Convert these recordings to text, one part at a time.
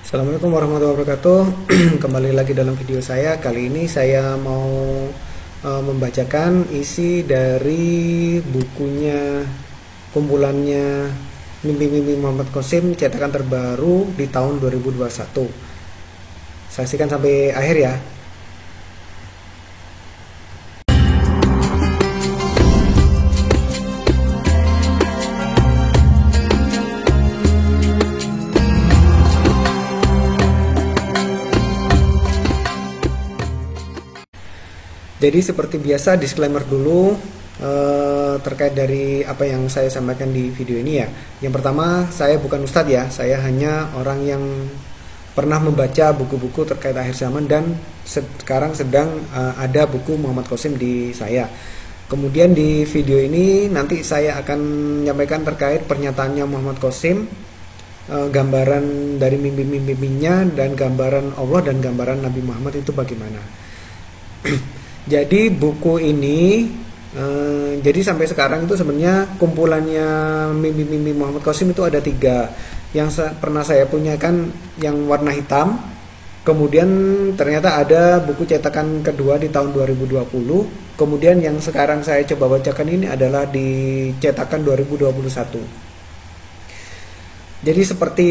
Assalamualaikum warahmatullahi wabarakatuh. Kembali lagi dalam video saya. Kali ini saya mau membacakan isi dari bukunya, kumpulannya Mimpi-Mimpi Muhammad Qasim, cetakan terbaru di tahun 2021. Saksikan sampai akhir ya. Jadi seperti biasa disclaimer dulu terkait dari apa yang saya sampaikan di video ini ya. Yang pertama, saya bukan ustadz ya, saya hanya orang yang pernah membaca buku-buku terkait akhir zaman dan sekarang sedang ada buku Muhammad Qasim di saya. Kemudian di video ini nanti saya akan menyampaikan terkait pernyataannya Muhammad Qasim, gambaran dari mimpi-mimpinya dan gambaran Allah dan gambaran Nabi Muhammad itu bagaimana. Jadi buku ini jadi sampai sekarang itu sebenarnya kumpulannya Mimpi-Mimpi Muhammad Qasim itu ada 3. Yang pernah saya punya kan yang warna hitam. Kemudian ternyata ada buku cetakan kedua di tahun 2020. Kemudian yang sekarang saya coba bacakan ini adalah di cetakan 2021. Jadi seperti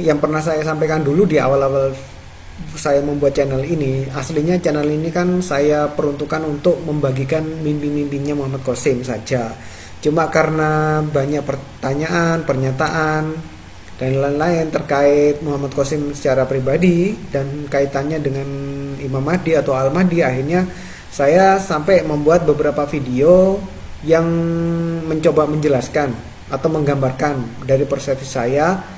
yang pernah saya sampaikan dulu di awal-awal saya membuat channel ini, aslinya channel ini kan saya peruntukkan untuk membagikan mimpi-mimpinya Muhammad Qasim saja. Cuma karena banyak pertanyaan, pernyataan dan lain-lain terkait Muhammad Qasim secara pribadi dan kaitannya dengan Imam Mahdi atau Al-Mahdi, akhirnya saya sampai membuat beberapa video yang mencoba menjelaskan atau menggambarkan dari persepsi saya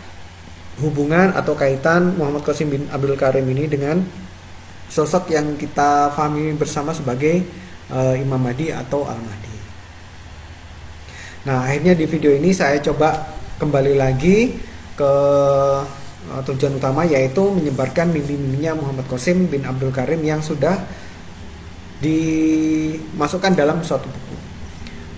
hubungan atau kaitan Muhammad Qasim bin Abdul Karim ini dengan sosok yang kita pahami bersama sebagai Imam Mahdi atau Al-Mahdi. Nah, akhirnya di video ini saya coba kembali lagi ke tujuan utama, yaitu menyebarkan mimpi-mimpinya Muhammad Qasim bin Abdul Karim yang sudah dimasukkan dalam suatu buku.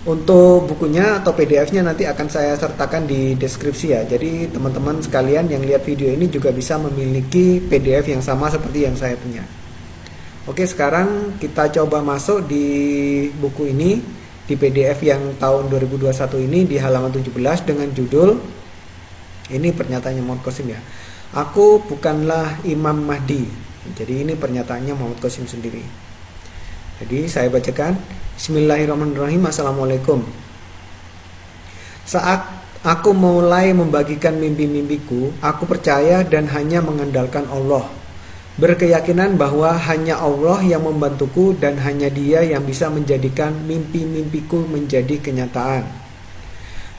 Untuk bukunya atau PDF-nya nanti akan saya sertakan di deskripsi ya. Jadi teman-teman sekalian yang lihat video ini juga bisa memiliki PDF yang sama seperti yang saya punya. Oke, sekarang kita coba masuk di buku ini, di PDF yang tahun 2021 ini di halaman 17 dengan judul, ini pernyataannya Muhammad Qasim ya, "Aku bukanlah Imam Mahdi." Jadi ini pernyataannya Muhammad Qasim sendiri. Jadi saya bacakan. Bismillahirrahmanirrahim. Assalamualaikum. Saat aku mulai membagikan mimpi-mimpiku, aku percaya dan hanya mengandalkan Allah. Berkeyakinan bahwa hanya Allah yang membantuku dan hanya Dia yang bisa menjadikan mimpi-mimpiku menjadi kenyataan.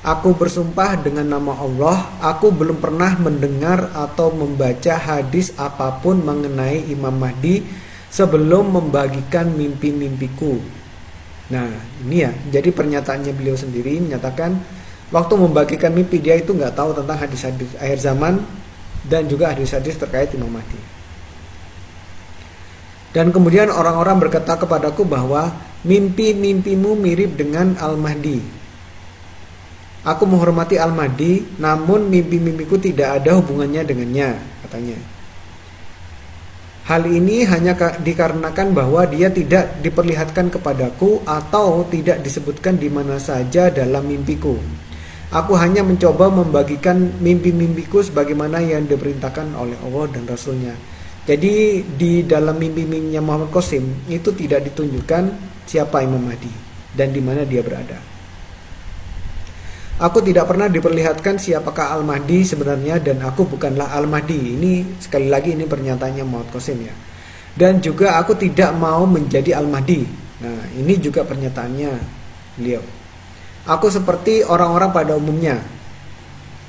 Aku bersumpah dengan nama Allah, aku belum pernah mendengar atau membaca hadis apapun mengenai Imam Mahdi sebelum membagikan mimpi-mimpiku. Nah, ini ya, jadi pernyataannya beliau sendiri menyatakan waktu membagikan mimpi dia itu nggak tahu tentang hadis-hadis akhir zaman dan juga hadis-hadis terkait Imam Mahdi. Dan kemudian orang-orang berkata kepadaku bahwa mimpi-mimpimu mirip dengan Al-Mahdi. Aku menghormati Al-Mahdi, namun mimpi-mimpiku tidak ada hubungannya dengannya, katanya. Hal ini hanya dikarenakan bahwa dia tidak diperlihatkan kepadaku atau tidak disebutkan di mana saja dalam mimpiku. Aku hanya mencoba membagikan mimpi-mimpiku sebagaimana yang diperintahkan oleh Allah dan Rasulnya. Jadi di dalam mimpi-mimpinya Muhammad Qasim itu tidak ditunjukkan siapa Imam Mahdi dan di mana dia berada. Aku tidak pernah diperlihatkan siapakah Al-Mahdi sebenarnya dan aku bukanlah Al-Mahdi. Ini sekali lagi ini pernyataannya Muhammad Qasim ya. Dan juga aku tidak mau menjadi Al-Mahdi. Nah, ini juga pernyataannya beliau. Aku seperti orang-orang pada umumnya.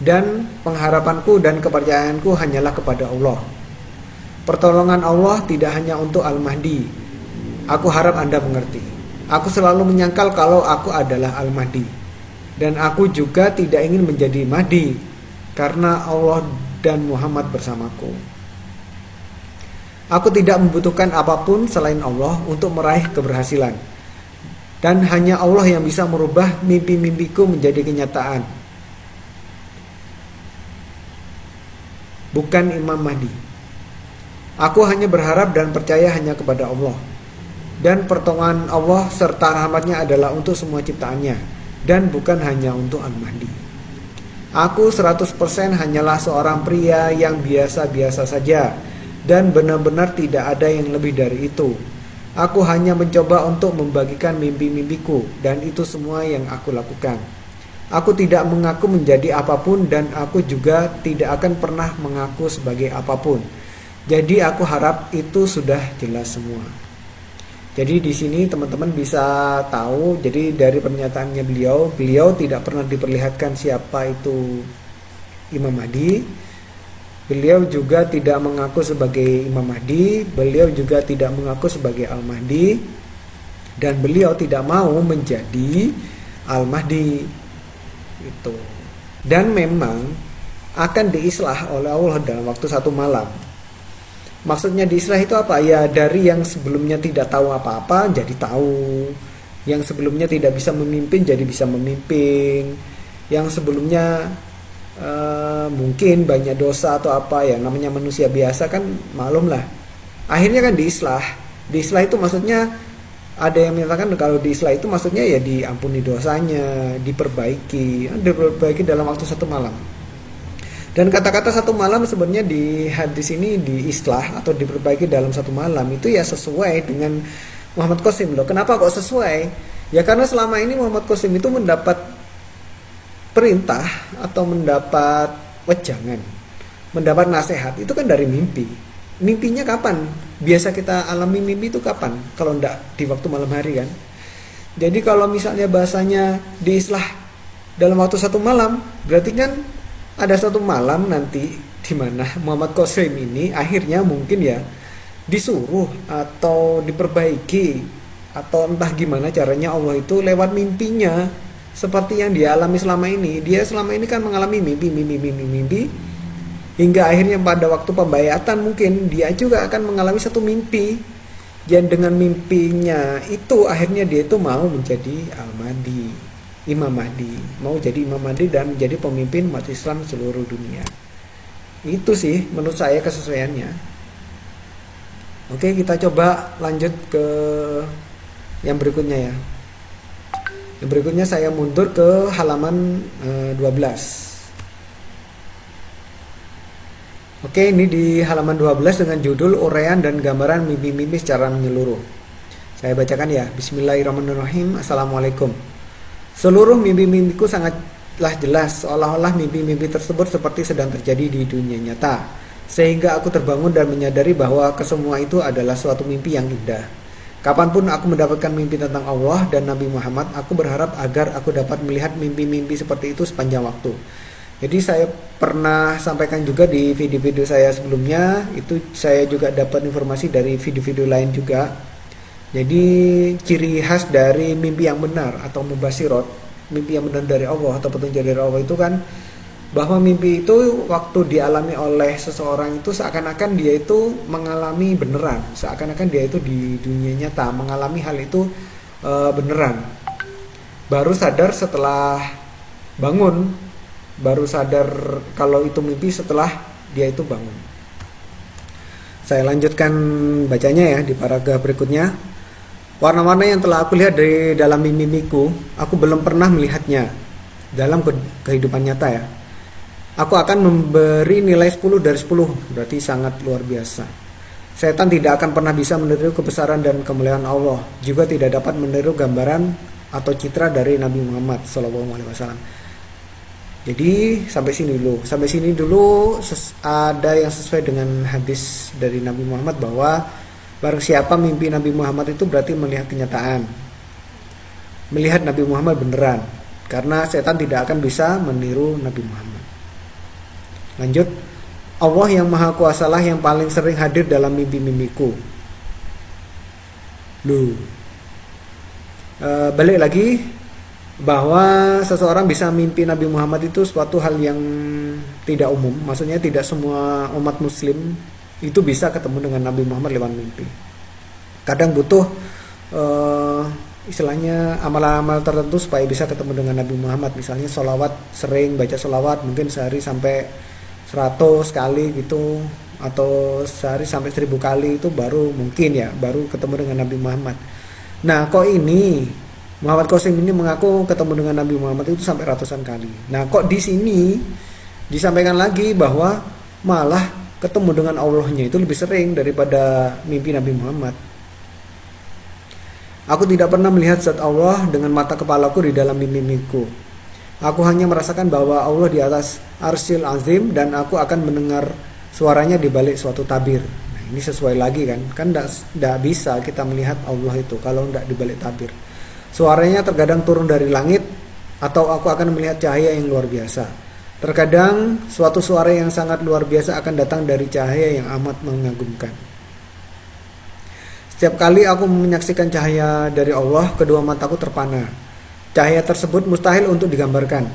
Dan pengharapanku dan kepercayaanku hanyalah kepada Allah. Pertolongan Allah tidak hanya untuk Al-Mahdi. Aku harap Anda mengerti. Aku selalu menyangkal kalau aku adalah Al-Mahdi. Dan aku juga tidak ingin menjadi Mahdi karena Allah dan Muhammad bersamaku. Aku tidak membutuhkan apapun selain Allah untuk meraih keberhasilan. Dan hanya Allah yang bisa merubah mimpi-mimpiku menjadi kenyataan. bukan Imam Mahdi. Aku hanya berharap dan percaya hanya kepada Allah. Dan pertolongan Allah serta rahmatnya adalah untuk semua ciptaannya, dan bukan hanya untuk Al-Mahdi. Aku 100% hanyalah seorang pria yang biasa-biasa saja, dan benar-benar tidak ada yang lebih dari itu. Aku hanya mencoba untuk membagikan mimpi-mimpiku, dan itu semua yang aku lakukan. Aku tidak mengaku menjadi apapun, dan aku juga tidak akan pernah mengaku sebagai apapun. Jadi aku harap itu sudah jelas semua. Jadi di sini teman-teman bisa tahu, jadi dari pernyataannya beliau tidak pernah diperlihatkan siapa itu Imam Mahdi. Beliau juga tidak mengaku sebagai Imam Mahdi, beliau juga tidak mengaku sebagai Al-Mahdi, dan beliau tidak mau menjadi Al-Mahdi. Itu. Dan memang akan diislah oleh Allah dalam waktu 1 malam. Maksudnya diislah itu apa? Ya dari yang sebelumnya tidak tahu apa-apa jadi tahu, yang sebelumnya tidak bisa memimpin jadi bisa memimpin, yang sebelumnya mungkin banyak dosa atau apa, ya namanya manusia biasa kan, maklum lah. Akhirnya kan diislah. Diislah itu maksudnya ada yang menyatakan kalau diislah itu maksudnya ya diampuni dosanya, diperbaiki dalam waktu 1 malam. Dan kata-kata 1 malam sebenarnya di hadis ini diislah atau diperbaiki dalam 1 malam itu ya sesuai dengan Muhammad Qasim loh. Kenapa kok sesuai? Ya karena selama ini Muhammad Qasim itu mendapat perintah atau mendapat wejangan, mendapat nasihat itu kan dari mimpi. Mimpinya kapan? Biasa kita alami mimpi itu kapan? Kalau enggak di waktu malam hari kan. Jadi kalau misalnya bahasanya diislah dalam waktu 1 malam, berarti kan ada 1 malam nanti di mana Muhammad Qasim ini akhirnya mungkin ya disuruh atau diperbaiki atau entah gimana caranya Allah itu lewat mimpinya, seperti yang dia alami selama ini. Dia selama ini kan mengalami mimpi hingga akhirnya pada waktu pembayatan mungkin dia juga akan mengalami 1 mimpi. Dan dengan mimpinya itu akhirnya dia itu mau menjadi Al-Mahdi, Imam Mahdi, mau jadi Imam Mahdi dan menjadi pemimpin umat Islam seluruh dunia. Itu sih menurut saya kesesuaiannya. Oke, kita coba lanjut ke yang berikutnya ya. Yang berikutnya saya mundur ke halaman 12. Oke, ini di halaman 12 dengan judul uraian dan gambaran mimpi-mimpi secara menyeluruh. Saya bacakan ya. Bismillahirrahmanirrahim. Assalamualaikum. Seluruh mimpi-mimpiku sangatlah jelas, seolah-olah mimpi-mimpi tersebut seperti sedang terjadi di dunia nyata. Sehingga aku terbangun dan menyadari bahwa kesemua itu adalah suatu mimpi yang indah. Kapanpun aku mendapatkan mimpi tentang Allah dan Nabi Muhammad, aku berharap agar aku dapat melihat mimpi-mimpi seperti itu sepanjang waktu. Jadi saya pernah sampaikan juga di video-video saya sebelumnya, itu saya juga dapat informasi dari video-video lain juga. Jadi ciri khas dari mimpi yang benar atau mubasyirat, mimpi yang benar dari Allah atau petunjuk dari Allah itu kan bahwa mimpi itu waktu dialami oleh seseorang itu seakan-akan dia itu mengalami beneran, seakan-akan dia itu di dunia nyata mengalami hal itu beneran. Baru sadar setelah bangun, baru sadar kalau itu mimpi setelah dia itu bangun. Saya lanjutkan bacanya ya di paragraf berikutnya. Warna-warna yang telah aku lihat dari dalam mimpiku, aku belum pernah melihatnya dalam kehidupan nyata ya. Aku akan memberi nilai 10 dari 10, berarti sangat luar biasa. Setan tidak akan pernah bisa meniru kebesaran dan kemuliaan Allah, juga tidak dapat meniru gambaran atau citra dari Nabi Muhammad SAW. Jadi sampai sini dulu ada yang sesuai dengan hadis dari Nabi Muhammad bahwa barang siapa mimpi Nabi Muhammad itu berarti melihat kenyataan, melihat Nabi Muhammad beneran, karena setan tidak akan bisa meniru Nabi Muhammad. Lanjut, Allah yang maha kuasalah yang paling sering hadir dalam mimpi-mimpiku. Balik lagi bahwa seseorang bisa mimpi Nabi Muhammad itu suatu hal yang tidak umum, maksudnya tidak semua umat muslim itu bisa ketemu dengan Nabi Muhammad lewat mimpi. Kadang butuh istilahnya amal-amal tertentu supaya bisa ketemu dengan Nabi Muhammad. Misalnya sholawat, sering baca sholawat, mungkin sehari sampai 100 kali gitu, atau sehari sampai 1000 kali, itu baru mungkin ya, baru ketemu dengan Nabi Muhammad. Nah kok ini Muhammad Qasim ini mengaku ketemu dengan Nabi Muhammad itu sampai ratusan kali. Nah kok di sini disampaikan lagi bahwa malah ketemu dengan Allahnya itu lebih sering daripada mimpi Nabi Muhammad. Aku tidak pernah melihat zat Allah dengan mata kepalaku di dalam mimpi-mimpiku. Aku hanya merasakan bahwa Allah di atas Arsyil Azim dan aku akan mendengar suaranya di balik suatu tabir. Nah, ini sesuai lagi kan? Kan tidak bisa kita melihat Allah itu kalau tidak di balik tabir. Suaranya terkadang turun dari langit atau aku akan melihat cahaya yang luar biasa. Terkadang suatu suara yang sangat luar biasa akan datang dari cahaya yang amat mengagumkan. Setiap kali aku menyaksikan cahaya dari Allah, kedua mataku terpana. Cahaya tersebut mustahil untuk digambarkan.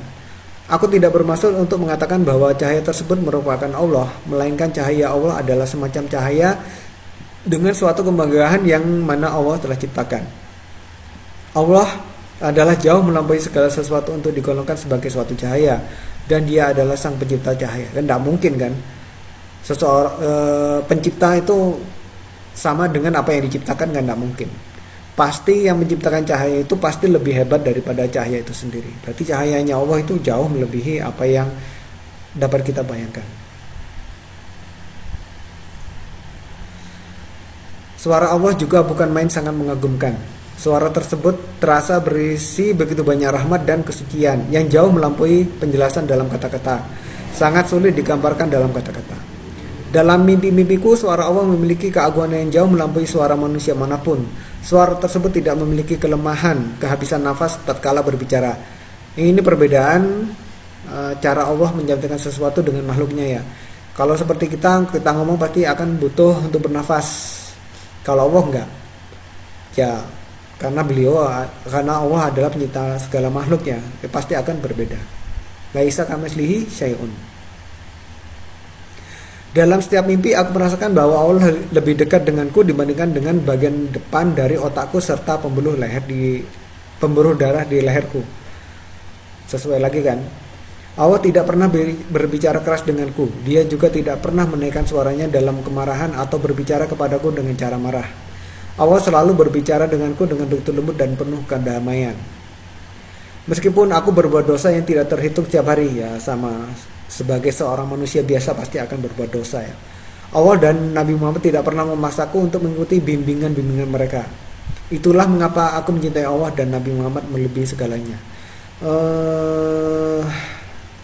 Aku tidak bermaksud untuk mengatakan bahwa cahaya tersebut merupakan Allah, melainkan cahaya Allah adalah semacam cahaya dengan suatu kemegahan yang mana Allah telah ciptakan. Allah adalah jauh melampaui segala sesuatu untuk digolongkan sebagai suatu cahaya, dan Dia adalah sang pencipta cahaya. Dan tidak mungkin kan seseorang pencipta itu sama dengan apa yang diciptakan, kan tidak mungkin. Pasti yang menciptakan cahaya itu pasti lebih hebat daripada cahaya itu sendiri. Berarti cahayanya Allah itu jauh melebihi apa yang dapat kita bayangkan. Suara Allah juga bukan main sangat mengagumkan. Suara tersebut terasa berisi begitu banyak rahmat dan kesucian yang jauh melampaui penjelasan dalam kata-kata. Sangat sulit digambarkan dalam kata-kata. Dalam mimpi-mimpiku, suara Allah memiliki keagungan yang jauh melampaui suara manusia manapun. Suara tersebut tidak memiliki kelemahan, kehabisan nafas tatkala berbicara. Ini perbedaan cara Allah menyampaikan sesuatu dengan makhluknya ya. Kalau seperti kita ngomong pasti akan butuh untuk bernafas. Kalau Allah enggak. Ya, karena Allah adalah pencipta segala makhluknya, pasti akan berbeda. Laisa kamitslihi syai'un. Dalam setiap mimpi aku merasakan bahwa Allah lebih dekat denganku dibandingkan dengan bagian depan dari otakku serta pembuluh darah di leherku. Sesuai lagi kan? Allah tidak pernah berbicara keras denganku. Dia juga tidak pernah menaikkan suaranya dalam kemarahan atau berbicara kepadaku dengan cara marah. Allah selalu berbicara denganku dengan begitu lembut dan penuh kedamaian. Meskipun aku berbuat dosa yang tidak terhitung setiap hari, ya sama sebagai seorang manusia biasa pasti akan berbuat dosa ya. Allah dan Nabi Muhammad tidak pernah memaksaku untuk mengikuti bimbingan-bimbingan mereka. Itulah mengapa aku mencintai Allah dan Nabi Muhammad melebihi segalanya.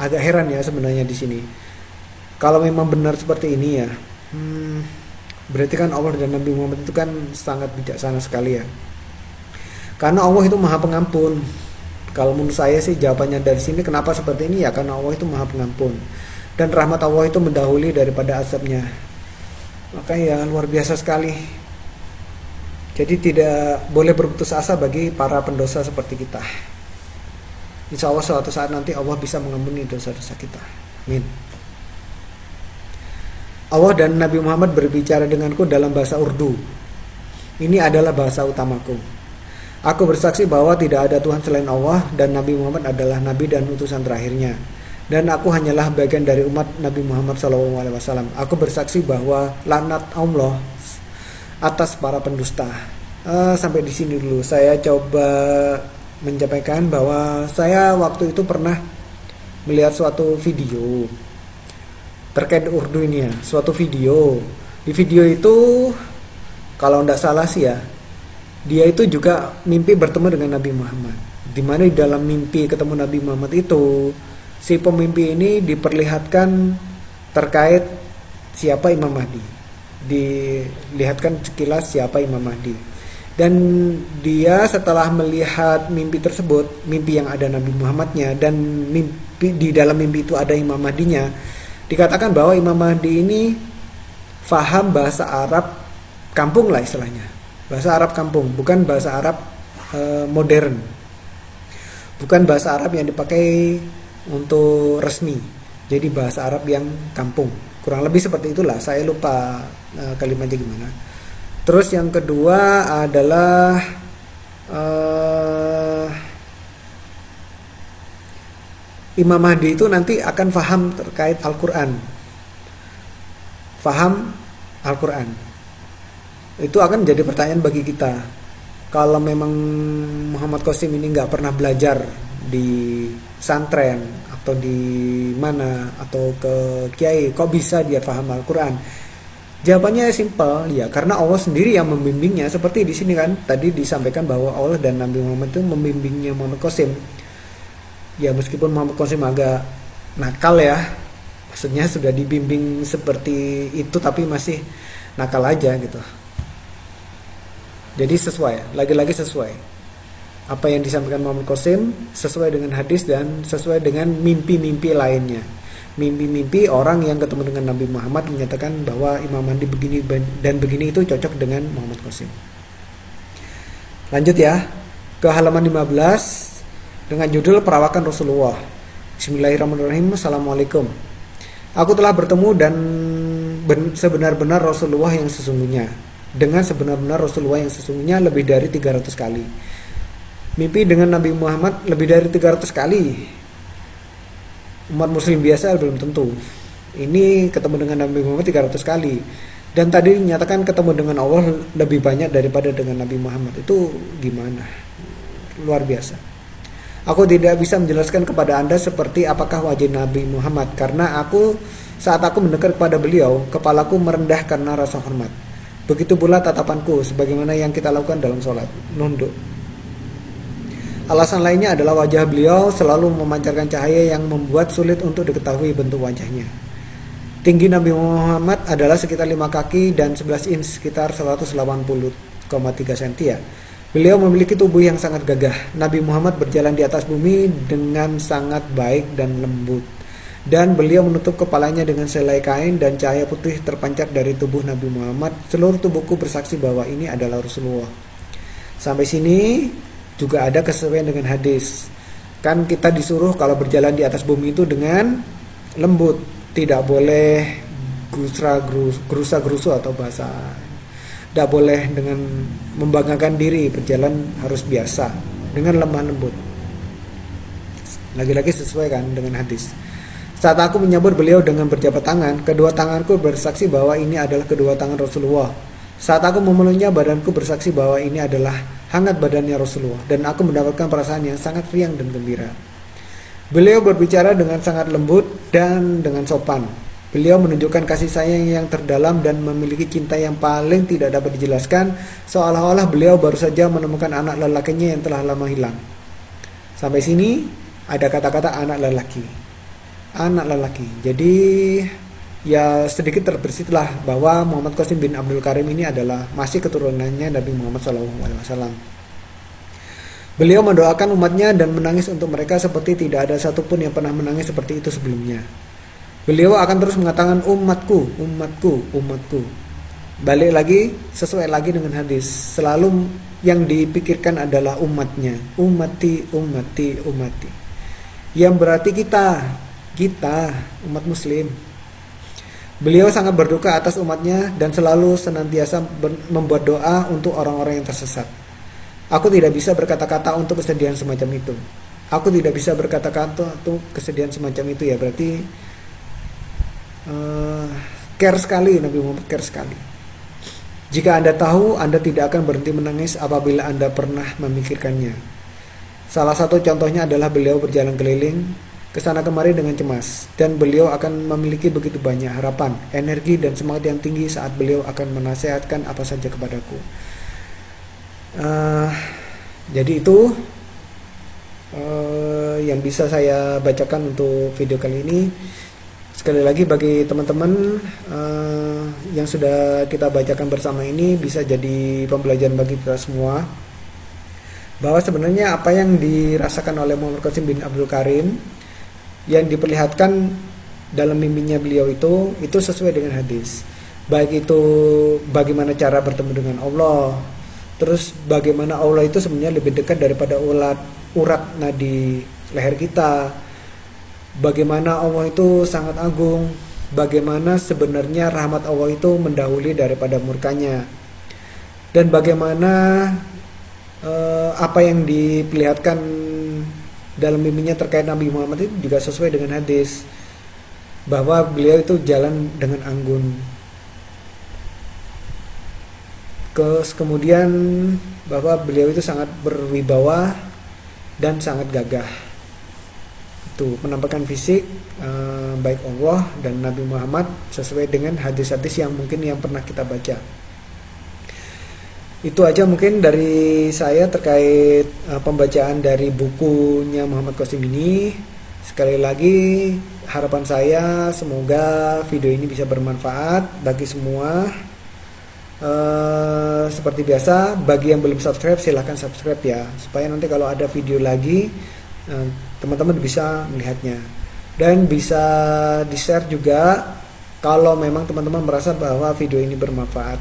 Agak heran ya sebenarnya di sini. Kalau memang benar seperti ini ya, berarti kan Allah dan Nabi Muhammad itu kan sangat bijaksana sekali ya. Karena Allah itu Maha Pengampun. Kalau menurut saya sih jawabannya dari sini kenapa seperti ini ya, karena Allah itu Maha Pengampun dan rahmat Allah itu mendahului daripada azabnya. Maka ya luar biasa sekali. Jadi tidak boleh berputus asa bagi para pendosa seperti kita. Insya Allah suatu saat nanti Allah bisa mengampuni dosa-dosa kita. Amin. Allah dan Nabi Muhammad berbicara denganku dalam bahasa Urdu. Ini adalah bahasa utamaku. Aku bersaksi bahwa tidak ada Tuhan selain Allah dan Nabi Muhammad adalah Nabi dan utusan terakhirnya. Dan aku hanyalah bagian dari umat Nabi Muhammad SAW. Aku bersaksi bahwa laknat Allah atas para pendusta. Sampai di sini dulu. Saya coba menyampaikan bahwa saya waktu itu pernah melihat suatu video terkait Urdu ini ya. Suatu video. Di video itu kalau tidak salah sih ya, dia itu juga mimpi bertemu dengan Nabi Muhammad. Di mana di dalam mimpi ketemu Nabi Muhammad itu, si pemimpi ini diperlihatkan terkait siapa Imam Mahdi. Dilihatkan sekilas siapa Imam Mahdi. Dan dia setelah melihat mimpi tersebut, mimpi yang ada Nabi Muhammadnya dan mimpi di dalam mimpi itu ada Imam Mahdinya, dikatakan bahwa Imam Mahdi ini faham bahasa Arab kampung lah istilahnya. Bahasa Arab kampung, bukan bahasa Arab modern. Bukan bahasa Arab yang dipakai untuk resmi. Jadi bahasa Arab yang kampung. Kurang lebih seperti itulah, saya lupa kalimatnya gimana. Terus yang kedua adalah Imam Mahdi itu nanti akan faham terkait Al-Quran. faham Al-Quran. Itu akan jadi pertanyaan bagi kita. Kalau memang Muhammad Qasim ini nggak pernah belajar di pesantren atau di mana atau ke kiai, kok bisa dia paham Al-Quran? Jawabannya simpel, ya karena Allah sendiri yang membimbingnya. Seperti di sini kan tadi disampaikan bahwa Allah dan Nabi Muhammad itu membimbingnya Muhammad Qasim. Ya meskipun Muhammad Qasim agak nakal ya, maksudnya sudah dibimbing seperti itu tapi masih nakal aja gitu. Jadi sesuai, lagi-lagi sesuai apa yang disampaikan Muhammad Qasim, sesuai dengan hadis dan sesuai dengan mimpi-mimpi lainnya. Mimpi-mimpi orang yang ketemu dengan Nabi Muhammad menyatakan bahwa Imam Mahdi begini dan begini itu cocok dengan Muhammad Qasim. Lanjut ya ke halaman 15 dengan judul Perawakan Rasulullah. Bismillahirrahmanirrahim. Assalamualaikum. Aku telah bertemu dan sebenar-benar Rasulullah yang sesungguhnya. Dengan sebenar-benar Rasulullah yang sesungguhnya lebih dari 300 kali. Mimpi dengan Nabi Muhammad lebih dari 300 kali. Umat muslim biasa belum tentu. Ini ketemu dengan Nabi Muhammad 300 kali. Dan tadi dinyatakan ketemu dengan Allah lebih banyak daripada dengan Nabi Muhammad. Itu gimana? Luar biasa. Aku tidak bisa menjelaskan kepada Anda seperti apakah wajah Nabi Muhammad, karena saat aku mendekat kepada beliau, kepalaku merendah karena rasa hormat. Begitu pula tatapanku, sebagaimana yang kita lakukan dalam sholat, nunduk. Alasan lainnya adalah wajah beliau selalu memancarkan cahaya yang membuat sulit untuk diketahui bentuk wajahnya. Tinggi Nabi Muhammad adalah sekitar 5 kaki dan 11 inch, sekitar 180,3 cm ya. Beliau memiliki tubuh yang sangat gagah. Nabi Muhammad berjalan di atas bumi dengan sangat baik dan lembut. Dan beliau menutup kepalanya dengan selai kain dan cahaya putih terpancar dari tubuh Nabi Muhammad. Seluruh tubuhku bersaksi bahwa ini adalah Rasulullah. Sampai sini juga ada kesesuaian dengan hadis. Kan kita disuruh kalau berjalan di atas bumi itu dengan lembut, tidak boleh gerusa-gerusu atau bahasa, tidak boleh dengan membanggakan diri, berjalan harus biasa dengan lemah lembut. Lagi-lagi sesuai kan dengan hadis. Saat aku menyambut beliau dengan berjabat tangan, kedua tanganku bersaksi bahwa ini adalah kedua tangan Rasulullah. Saat aku memeluknya, badanku bersaksi bahwa ini adalah hangat badannya Rasulullah, dan aku mendapatkan perasaan yang sangat riang dan gembira. Beliau berbicara dengan sangat lembut dan dengan sopan. Beliau menunjukkan kasih sayang yang terdalam dan memiliki cinta yang paling tidak dapat dijelaskan, seolah-olah beliau baru saja menemukan anak lelakinya yang telah lama hilang. Sampai sini ada kata-kata anak lelaki. Anak lelaki. Jadi ya sedikit terbersihlah bahwa Muhammad Qasim bin Abdul Karim ini adalah masih keturunannya Nabi Muhammad SAW. Beliau mendoakan umatnya dan menangis untuk mereka seperti tidak ada satupun yang pernah menangis seperti itu sebelumnya. Beliau akan terus mengatakan umatku, umatku, umatku. Balik lagi, sesuai lagi dengan hadis. Selalu yang dipikirkan adalah umatnya. Umati, umati, umati. Yang berarti kita umat muslim. Beliau sangat berduka atas umatnya dan selalu senantiasa membuat doa untuk orang-orang yang tersesat. Aku tidak bisa berkata-kata untuk kesedihan semacam itu. Aku tidak bisa berkata-kata untuk kesedihan semacam itu ya. Berarti care sekali, Nabi Muhammad care sekali. Jika Anda tahu, Anda tidak akan berhenti menangis apabila Anda pernah memikirkannya. Salah satu contohnya adalah beliau berjalan keliling kesana kemari dengan cemas, dan beliau akan memiliki begitu banyak harapan, energi dan semangat yang tinggi saat beliau akan menasihatkan apa saja kepadaku. Jadi itu yang bisa saya bacakan untuk video kali ini. Sekali lagi bagi teman-teman yang sudah kita bacakan bersama ini bisa jadi pembelajaran bagi kita semua, bahwa sebenarnya apa yang dirasakan oleh Muhammad Qasim bin Abdul Karim yang diperlihatkan dalam mimpinya beliau itu sesuai dengan hadis. Baik itu bagaimana cara bertemu dengan Allah, terus bagaimana Allah itu sebenarnya lebih dekat daripada urat nadi leher kita, bagaimana Allah itu sangat agung, bagaimana sebenarnya rahmat Allah itu mendahului daripada murkanya, dan bagaimana apa yang diperlihatkan dalam mimpinya terkait Nabi Muhammad itu juga sesuai dengan hadis, bahwa beliau itu jalan dengan anggun, Kemudian bahwa beliau itu sangat berwibawa dan sangat gagah. Itu penampakan fisik baik Allah dan Nabi Muhammad sesuai dengan hadis-hadis yang mungkin yang pernah kita baca. Itu aja mungkin dari saya terkait pembacaan dari bukunya Muhammad Qasim ini. Sekali lagi harapan saya semoga video ini bisa bermanfaat bagi semua. Seperti biasa, bagi yang belum subscribe silahkan subscribe ya, supaya nanti kalau ada video lagi teman-teman bisa melihatnya, dan bisa di share juga kalau memang teman-teman merasa bahwa video ini bermanfaat.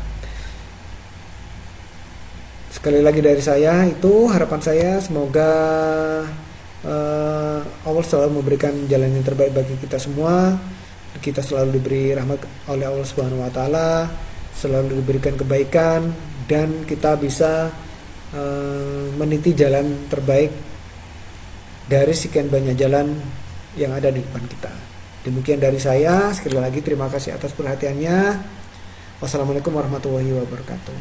Sekali lagi dari saya, itu harapan saya semoga Allah selalu memberikan jalan yang terbaik bagi kita semua. Kita selalu diberi rahmat oleh Allah Subhanahu wa taala, selalu diberikan kebaikan, dan kita bisa meniti jalan terbaik dari sekian banyak jalan yang ada di depan kita. Demikian dari saya, sekali lagi terima kasih atas perhatiannya. Wassalamualaikum warahmatullahi wabarakatuh.